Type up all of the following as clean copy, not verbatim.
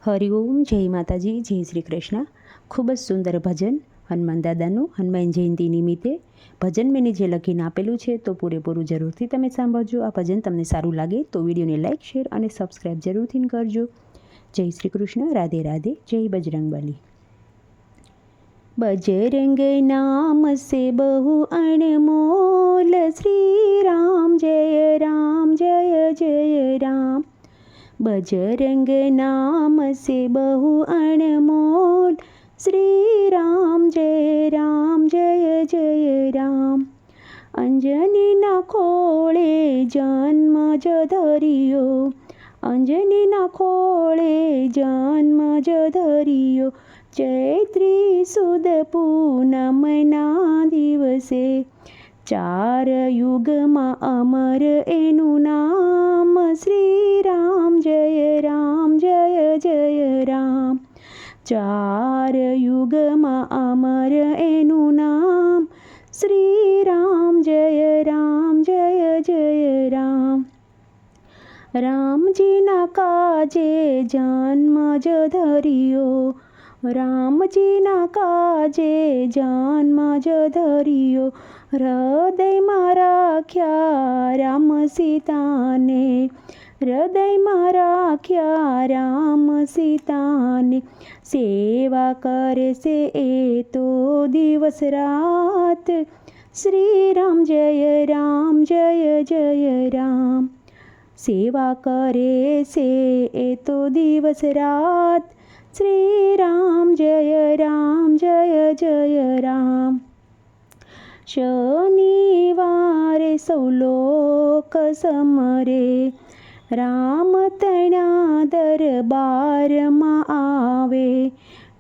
હરિઓમ, જય માતાજી, જય શ્રી કૃષ્ણ। ખૂબ જ સુંદર ભજન હનુમાન દાદાનું હનુમાન જયંતિ નિમિત્તે ભજન મેં નીચે લખીને આપેલું છે, તો પૂરેપૂરું જરૂરથી તમે સાંભળજો। આ ભજન તમને સારું લાગે તો વિડીયોને લાઇક, શેર અને સબસ્ક્રાઈબ જરૂરથી કરજો। જય શ્રી કૃષ્ણ, રાધે રાધે, જય બજરંગબલી। बजरंग नाम से बहु अनमोल, श्री राम जय जय राम। बजरंग नाम से बहु अनमोल, श्री राम जय जय राम। अंजनी ना खोळे जन्म ज धरियो, अंजनी ना खोळे जन्म ज धरियो। चैत्री सुद पूनमना दिवसे, चार युगमा अमर एनु नाम। श्री राम जय जय राम। चार युगमा अमर एनु नाम। श्री राम जय जय राम। राम जी ना काजे जन्म ज धरियो, राम जी ना काजे जन्म ज धरियो। हृदय में राख्या राम सीता ने, हृदय में राख्या राम सीता ने। सेवा करे से ए तो दिवस रात, श्री राम जय जय राम। सेवा करे से ए तो दिवस रात, श्री राम जय जय राम। शनिवारे सौ लोक समरे, राम तना दरबार में आवे।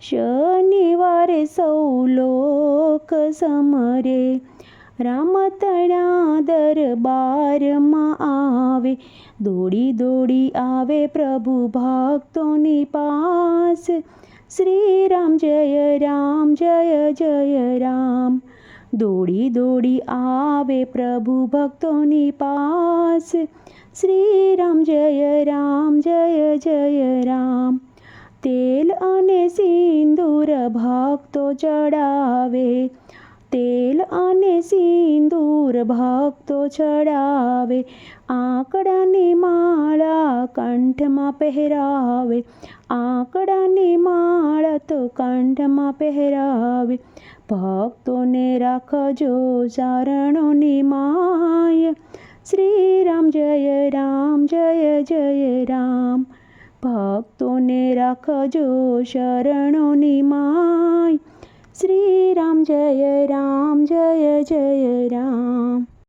शनिवारे सौ लोक समरे, राम तना दरबार में आवे। दौड़ी दौड़ी आवे प्रभु भक्तों पास, श्री राम जय जय राम। दौड़ी दौड़ी आवे प्रभु भक्तों पास, श्री राम जय जय राम। तेल अने सिंदूर भक्तो चढ़ावे, तेल अने सिंदूर भक्तो चढ़ावे। आंकड़ानी माला कंठ में पहरावे, आंकड़ानी माला तो कंठ में पहरावे। भक्तों ने राखजो चरणों नी माय, श्री राम जय जय राम। भक्तों ने राखजो शरणों नी माय, श्री राम जय जय राम।